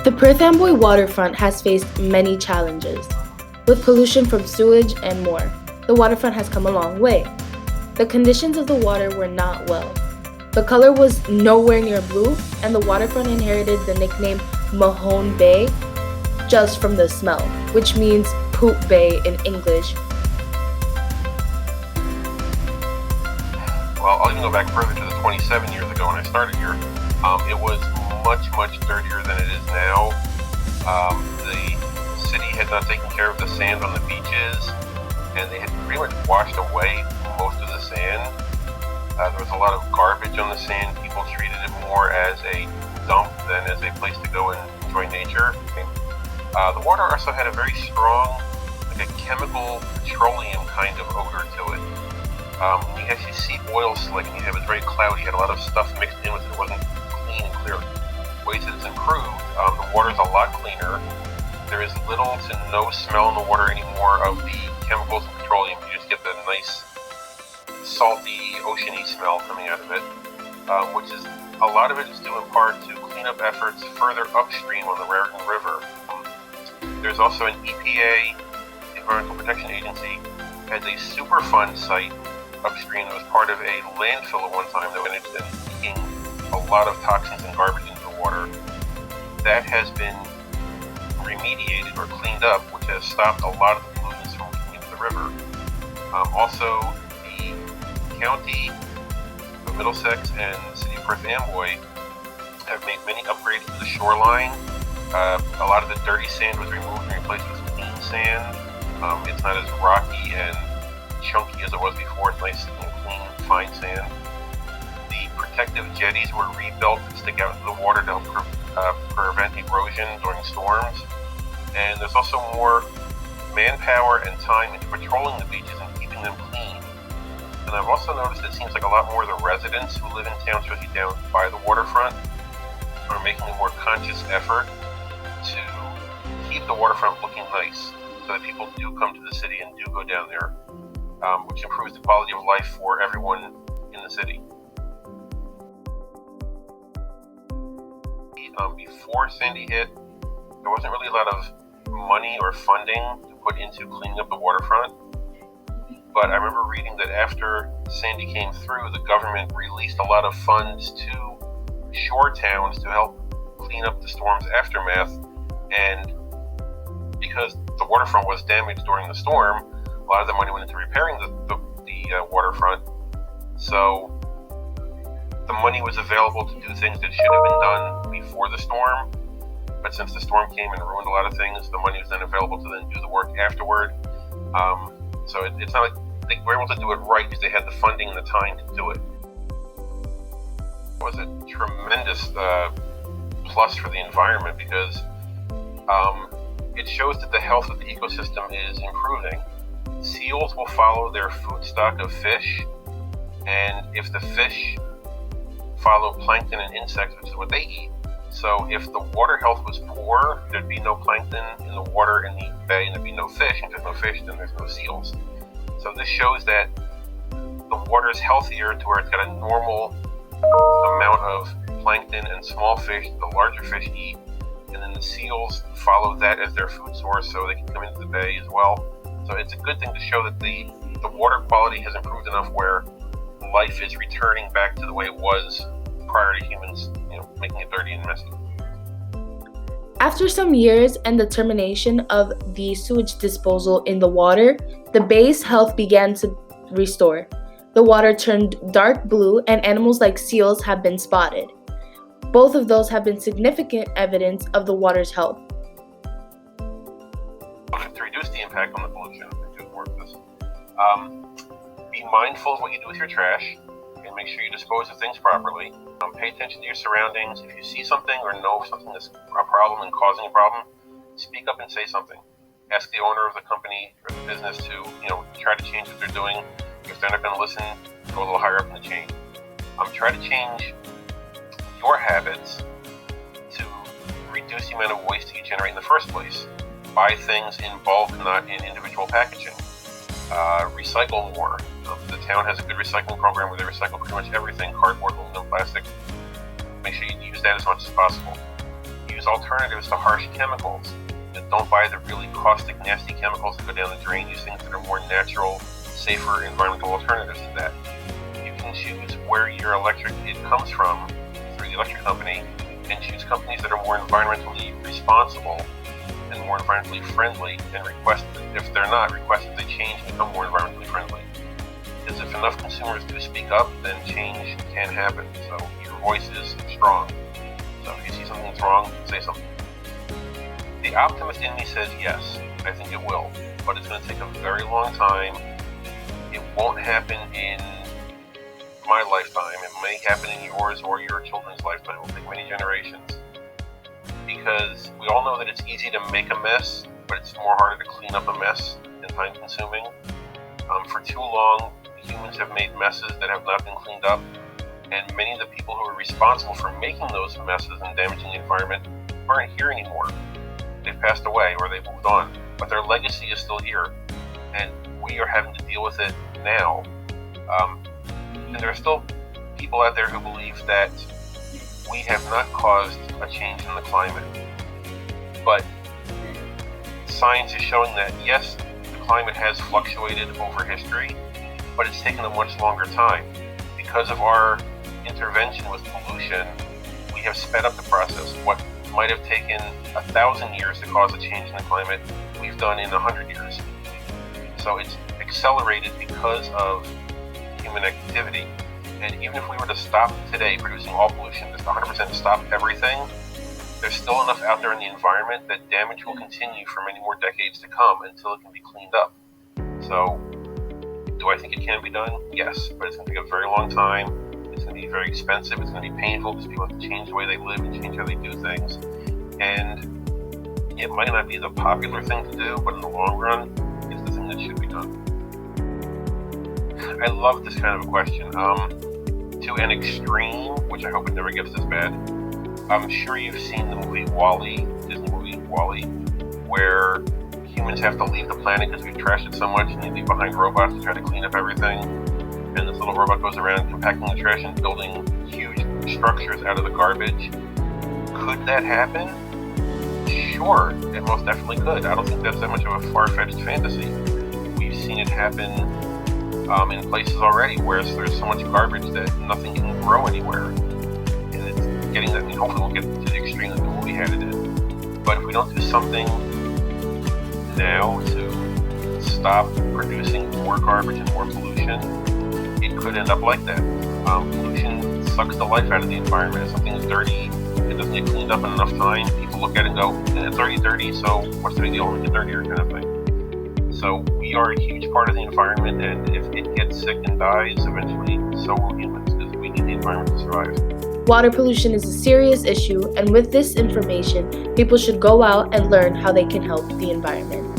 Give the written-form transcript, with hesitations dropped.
The Perth Amboy waterfront has faced many challenges. With pollution from sewage and more, the waterfront has come a long way. The conditions of the water were not well. The color was nowhere near blue, and the waterfront inherited the nickname Mahone Bay just from the smell, which means poop bay in English. Well, I'll even go back further to the 27 years ago when I started here. It was much dirtier than it is now. The city had not taken care of the sand on the beaches, and they had pretty much washed away most of the sand. There was a lot of garbage on the sand. People treated it more as a dump than as a place to go and enjoy nature. The water also had a very strong, like a chemical petroleum kind of odor to it. When you actually see oil slick, and it was very cloudy, had a lot of stuff mixed in with it. It wasn't clean and clear. Ways that it's improved, the water's a lot cleaner. There is little to no smell in the water anymore of the chemicals and petroleum. You just get the nice, salty, oceany smell coming out of it, which is, a lot of it is due in part to cleanup efforts further upstream on the Raritan River. There's also an EPA, Environmental Protection Agency, has a Superfund site upstream that was part of a landfill at one time that went into leaking a lot of toxins and garbage into the water. That has been remediated or cleaned up, which has stopped a lot of the pollutants from leaking into the river. Also, the county of Middlesex and the city of Perth Amboy have made many upgrades to the shoreline. A lot of the dirty sand was removed and replaced with clean sand. It's not as rocky and chunky as it was before. It's nice and clean, fine sand. The protective jetties were rebuilt to stick out into the water to help prevent erosion during storms. And there's also more manpower and time into patrolling the beaches and keeping them clean. And I've also noticed it seems like a lot more of the residents who live in town, especially down by the waterfront, are making a more conscious effort to keep the waterfront looking nice so that people do come to the city and do go down there, which improves the quality of life for everyone in the city. Before Sandy hit, there wasn't really a lot of money or funding to put into cleaning up the waterfront. But I remember reading that after Sandy came through, the government released a lot of funds to shore towns to help clean up the storm's aftermath. And because the waterfront was damaged during the storm, a lot of the money went into repairing the waterfront. So the money was available to do things that should have been done before the storm. But since the storm came and ruined a lot of things, the money was then available to then do the work afterward. So it's not like they were able to do it right because they had the funding and the time to do it. It was a tremendous plus for the environment because it shows that the health of the ecosystem is improving. Seals will follow their food stock of fish, and if the fish follow plankton and insects, which is what they eat. So if the water health was poor, there'd be no plankton in the water in the bay, and there'd be no fish. And if there's no fish, then there's no seals. So this shows that the water is healthier to where it's got a normal amount of plankton and small fish the larger fish eat, and then the seals follow that as their food source so they can come into the bay as well. So it's a good thing to show that the water quality has improved enough where life is returning back to the way it was prior to humans, making it dirty and messy. After some years and the termination of the sewage disposal in the water, the bay's health began to restore. The water turned dark blue and animals like seals have been spotted. Both of those have been significant evidence of the water's health. To reduce the impact on the pollution, be mindful of what you do with your trash and make sure you dispose of things properly. Pay attention to your surroundings. If you see something or know something that's a problem and causing a problem, speak up and say something. Ask the owner of the company or the business to, try to change what they're doing. If they're not going to listen, go a little higher up in the chain. Try to change your habits to reduce the amount of waste that you generate in the first place. Buy things in bulk, not in individual packaging. Recycle more. The town has a good recycling program where they recycle pretty much everything, cardboard, aluminum, plastic. Make sure you use that as much as possible. Use use alternatives to harsh chemicals. And don't buy the really caustic, nasty chemicals that go down the drain. Use things that are more natural, safer, environmental alternatives to that. You can choose where your electric it comes from through the electric company, and choose companies that are more environmentally responsible and more environmentally friendly, and request, if they're not, request that they change and become more environmentally friendly. Because if enough consumers do speak up, then change can happen. So your voice is strong. So if you see something that's wrong, say something. The optimist in me says yes, I think it will, but it's going to take a very long time. It won't happen in my lifetime. It may happen in yours or your children's lifetime. It will take many generations. Because we all know that it's easy to make a mess, but it's more harder to clean up a mess and time consuming. For too long, humans have made messes that have not been cleaned up, and many of the people who are responsible for making those messes and damaging the environment aren't here anymore. They've passed away or they've moved on, but their legacy is still here, and we are having to deal with it now. And there are still people out there who believe that we have not caused a change in the climate. But science is showing that, yes, the climate has fluctuated over history, but it's taken a much longer time. Because of our intervention with pollution, we have sped up the process. What might have taken 1,000 years to cause a change in the climate, we've done in 100 years. So it's accelerated because of human activity. And even if we were to stop today producing all pollution, just 100% stop everything, there's still enough out there in the environment that damage will continue for many more decades to come until it can be cleaned up. So, do I think it can be done? Yes, but it's going to take a very long time. It's going to be very expensive. It's going to be painful because people have to change the way they live and change how they do things. And it might not be the popular thing to do, but in the long run, it's the thing that should be done. I love this kind of a question. To an extreme, which I hope it never gets this bad, I'm sure you've seen the movie WALL-E, Disney movie WALL-E, where humans have to leave the planet because we've trashed it so much, and they leave behind robots to try to clean up everything. And this little robot goes around compacting the trash and building huge structures out of the garbage. Could that happen? Sure, it most definitely could. I don't think that's that much of a far-fetched fantasy. We've seen it happen in places already where there's so much garbage that nothing can grow anywhere. And it's getting that, hopefully we'll get to the extreme that the movie had it in. But if we don't do something now to stop producing more garbage and more pollution, it could end up like that. Pollution sucks the life out of the environment. If something's dirty, it doesn't get cleaned up in enough time, people look at it and go, it's already dirty, so what's the big deal? Make it dirtier, kind of thing. So we are a huge part of the environment, and if it gets sick and dies, eventually so will humans, because we need the environment to survive. Water pollution is a serious issue, and with this information, people should go out and learn how they can help the environment.